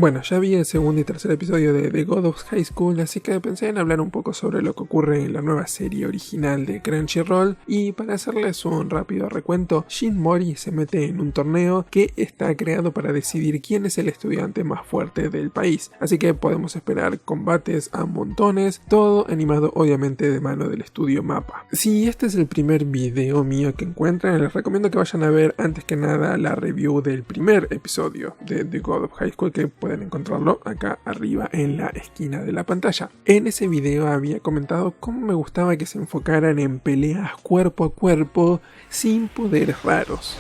Bueno, ya vi el segundo y tercer episodio de The God of High School, así que pensé en hablar un poco sobre lo que ocurre en la nueva serie original de Crunchyroll, y para hacerles un rápido recuento, Shin Mori se mete en un torneo que está creado para decidir quién es el estudiante más fuerte del país, así que podemos esperar combates a montones, todo animado obviamente de mano del estudio MAPPA. Si este es el primer video mío que encuentran, les recomiendo que vayan a ver antes que nada la review del primer episodio de The God of High School, que pueden encontrarlo acá arriba en la esquina de la pantalla. En ese video había comentado cómo me gustaba que se enfocaran en peleas cuerpo a cuerpo sin poderes raros.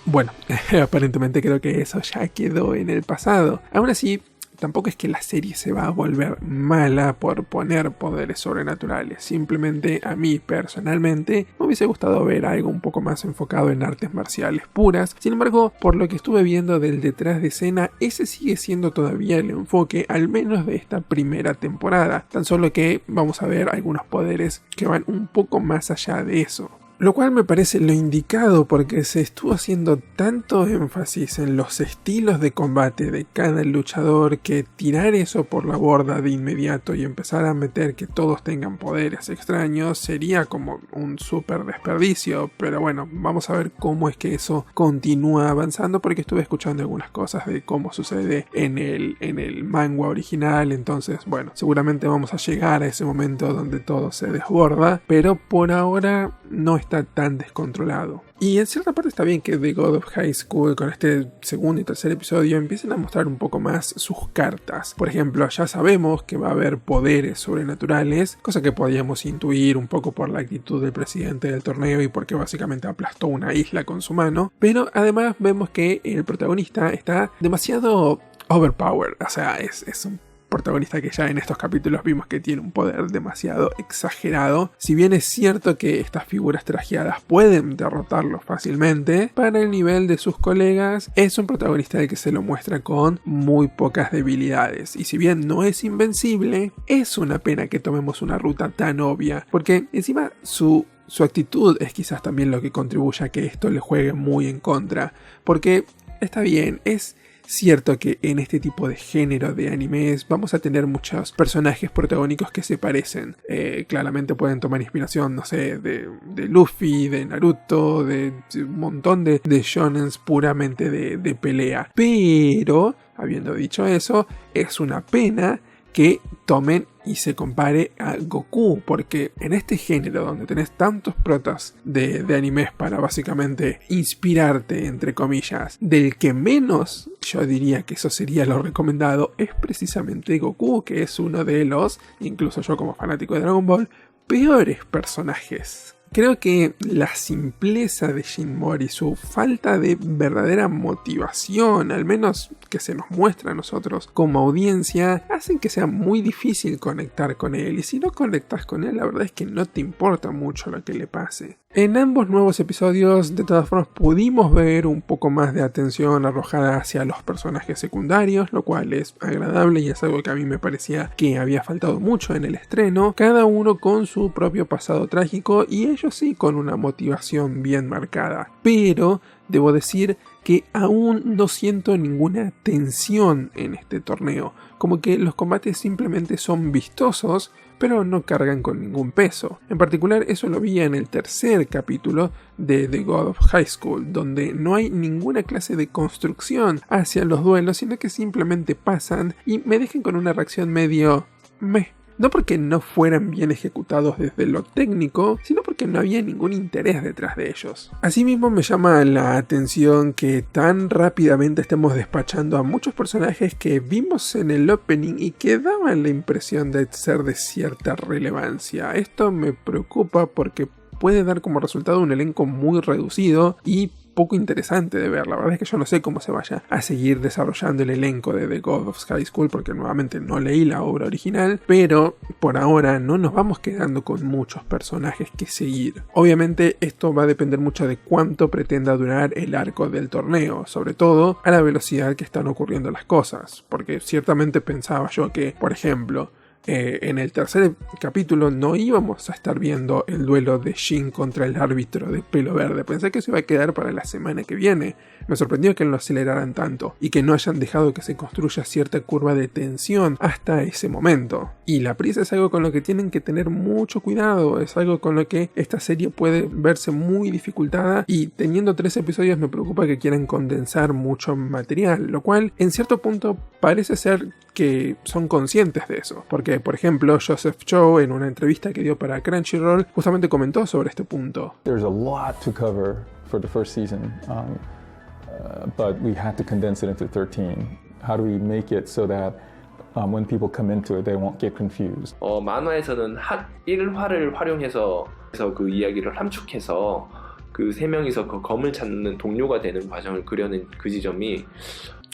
Bueno, aparentemente creo que eso ya quedó en el pasado. Aún así, tampoco es que la serie se va a volver mala por poner poderes sobrenaturales. Simplemente a mí personalmente me hubiese gustado ver algo un poco más enfocado en artes marciales puras. Sin embargo, por lo que estuve viendo del detrás de escena, ese sigue siendo todavía el enfoque, al menos de esta primera temporada. Tan solo que vamos a ver algunos poderes que van un poco más allá de eso. Lo cual me parece lo indicado porque se estuvo haciendo tanto énfasis en los estilos de combate de cada luchador que tirar eso por la borda de inmediato y empezar a meter que todos tengan poderes extraños sería como un súper desperdicio. Pero bueno, vamos a ver cómo es que eso continúa avanzando, porque estuve escuchando algunas cosas de cómo sucede en el manga original. Entonces bueno, seguramente vamos a llegar a ese momento donde todo se desborda, pero por ahora no está tan descontrolado. Y en cierta parte está bien que The God of High School con este segundo y tercer episodio empiecen a mostrar un poco más sus cartas. Por ejemplo, ya sabemos que va a haber poderes sobrenaturales, cosa que podíamos intuir un poco por la actitud del presidente del torneo y porque básicamente aplastó una isla con su mano. Pero además vemos que el protagonista está demasiado overpowered, o sea, es un protagonista que ya en estos capítulos vimos que tiene un poder demasiado exagerado. Si bien es cierto que estas figuras trajeadas pueden derrotarlo fácilmente, para el nivel de sus colegas es un protagonista del que se lo muestra con muy pocas debilidades. Y si bien no es invencible, es una pena que tomemos una ruta tan obvia, porque encima su actitud es quizás también lo que contribuye a que esto le juegue muy en contra, porque está bien, es cierto que en este tipo de género de animes vamos a tener muchos personajes protagónicos que se parecen. Claramente pueden tomar inspiración, no sé, de Luffy, de Naruto, de un montón de shonens puramente de pelea. Pero, habiendo dicho eso, es una pena que tomen y se compare a Goku, porque en este género donde tenés tantos protas de animes para básicamente inspirarte, entre comillas, del que menos yo diría que eso sería lo recomendado es precisamente Goku, que es uno de los, incluso yo como fanático de Dragon Ball, peores personajes. Creo que la simpleza de Shin Mori, su falta de verdadera motivación, al menos que se nos muestra a nosotros como audiencia, hacen que sea muy difícil conectar con él. Y si no conectas con él, la verdad es que no te importa mucho lo que le pase. En ambos nuevos episodios, de todas formas, pudimos ver un poco más de atención arrojada hacia los personajes secundarios, lo cual es agradable y es algo que a mí me parecía que había faltado mucho en el estreno, cada uno con su propio pasado trágico y ellos sí con una motivación bien marcada. Pero debo decir que aún no siento ninguna tensión en este torneo, como que los combates simplemente son vistosos, pero no cargan con ningún peso. En particular eso lo vi en el tercer capítulo de The God of High School, donde no hay ninguna clase de construcción hacia los duelos, sino que simplemente pasan y me dejan con una reacción medio meh. No porque no fueran bien ejecutados desde lo técnico, sino porque no había ningún interés detrás de ellos. Asimismo me llama la atención que tan rápidamente estemos despachando a muchos personajes que vimos en el opening y que daban la impresión de ser de cierta relevancia. Esto me preocupa porque puede dar como resultado un elenco muy reducido y poco interesante de ver. La verdad es que yo no sé cómo se vaya a seguir desarrollando el elenco de The God of High School, porque nuevamente no leí la obra original, pero por ahora no nos vamos quedando con muchos personajes que seguir. Obviamente esto va a depender mucho de cuánto pretenda durar el arco del torneo, sobre todo a la velocidad que están ocurriendo las cosas, porque ciertamente pensaba yo que, por ejemplo, En el tercer capítulo no íbamos a estar viendo el duelo de Shin contra el árbitro de pelo verde. Pensé que se iba a quedar para la semana que viene. Me sorprendió que lo aceleraran tanto y que no hayan dejado que se construya cierta curva de tensión hasta ese momento. Y la prisa es algo con lo que tienen que tener mucho cuidado, es algo con lo que esta serie puede verse muy dificultada, y teniendo 3 episodios me preocupa que quieran condensar mucho material, lo cual en cierto punto parece ser que son conscientes de eso, porque por ejemplo Joseph Cho en una entrevista que dio para Crunchyroll justamente comentó sobre este punto. There's a lot to cover for the first season, but we had to condense it into 13. How do we make it so that when people come into it, they won't get confused? 만화에서는 1화를 활용해서 그 이야기를 함축해서 그 3명이서 그 검을 찾는 동료가 되는 과정을 그려낸 그 지점이.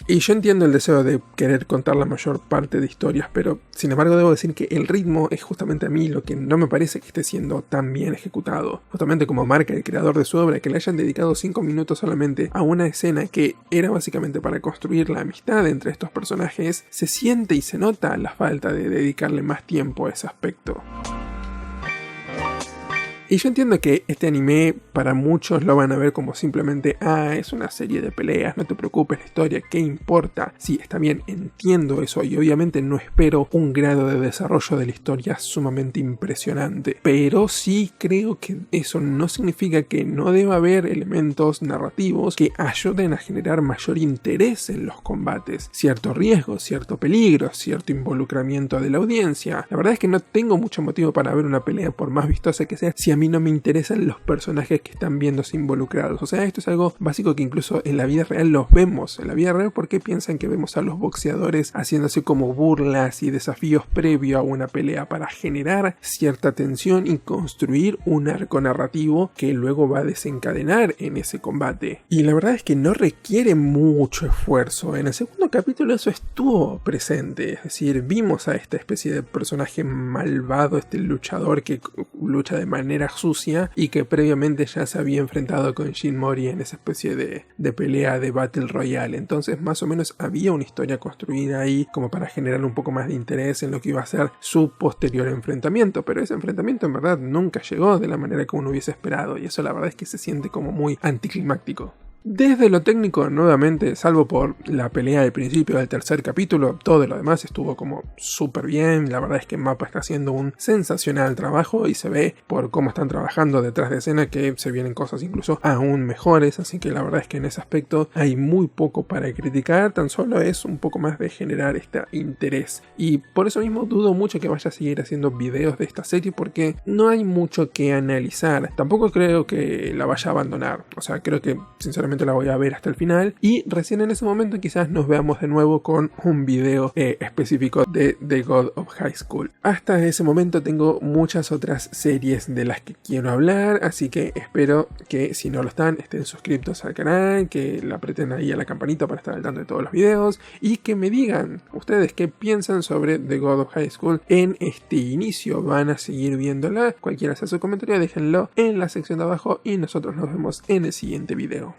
Y yo entiendo el deseo de querer contar la mayor parte de historias, pero sin embargo debo decir que el ritmo es justamente a mí lo que no me parece que esté siendo tan bien ejecutado. Justamente como marca el creador de su obra, que le hayan dedicado 5 minutos solamente a una escena que era básicamente para construir la amistad entre estos personajes, se siente y se nota la falta de dedicarle más tiempo a ese aspecto. Y yo entiendo que este anime para muchos lo van a ver como simplemente es una serie de peleas, no te preocupes la historia, ¿qué importa? Sí, está bien, entiendo eso y obviamente no espero un grado de desarrollo de la historia sumamente impresionante, pero sí creo que eso no significa que no deba haber elementos narrativos que ayuden a generar mayor interés en los combates, cierto riesgo, cierto peligro, cierto involucramiento de la audiencia. La verdad es que no tengo mucho motivo para ver una pelea por más vistosa que sea si a mí no me interesan los personajes que están viéndose involucrados. O sea, esto es algo básico que incluso en la vida real los vemos. En la vida real, ¿por qué piensan que vemos a los boxeadores haciéndose como burlas y desafíos previo a una pelea para generar cierta tensión y construir un arco narrativo que luego va a desencadenar en ese combate? Y la verdad es que no requiere mucho esfuerzo. En el segundo capítulo eso estuvo presente, es decir, vimos a esta especie de personaje malvado, este luchador que lucha de manera sucia y que previamente ya se había enfrentado con Shin Mori en esa especie de pelea de Battle Royale. Entonces más o menos había una historia construida ahí como para generar un poco más de interés en lo que iba a ser su posterior enfrentamiento, pero ese enfrentamiento en verdad nunca llegó de la manera que uno hubiese esperado, y eso la verdad es que se siente como muy anticlimáctico. Desde lo técnico, nuevamente, salvo por la pelea al principio del tercer capítulo, todo lo demás estuvo como súper bien. La verdad es que Mappa está haciendo un sensacional trabajo y se ve por cómo están trabajando detrás de escena que se vienen cosas incluso aún mejores, así que la verdad es que en ese aspecto hay muy poco para criticar, tan solo es un poco más de generar este interés. Y por eso mismo dudo mucho que vaya a seguir haciendo videos de esta serie porque no hay mucho que analizar. Tampoco creo que la vaya a abandonar, o sea, creo que sinceramente la voy a ver hasta el final y recién en ese momento quizás nos veamos de nuevo con un video específico de The God of High School. Hasta ese momento tengo muchas otras series de las que quiero hablar, así que espero que si no lo están estén suscritos al canal, que le aprieten ahí a la campanita para estar al tanto de todos los videos y que me digan ustedes qué piensan sobre The God of High School en este inicio. ¿Van a seguir viéndola? Cualquiera sea su comentario déjenlo en la sección de abajo y nosotros nos vemos en el siguiente video.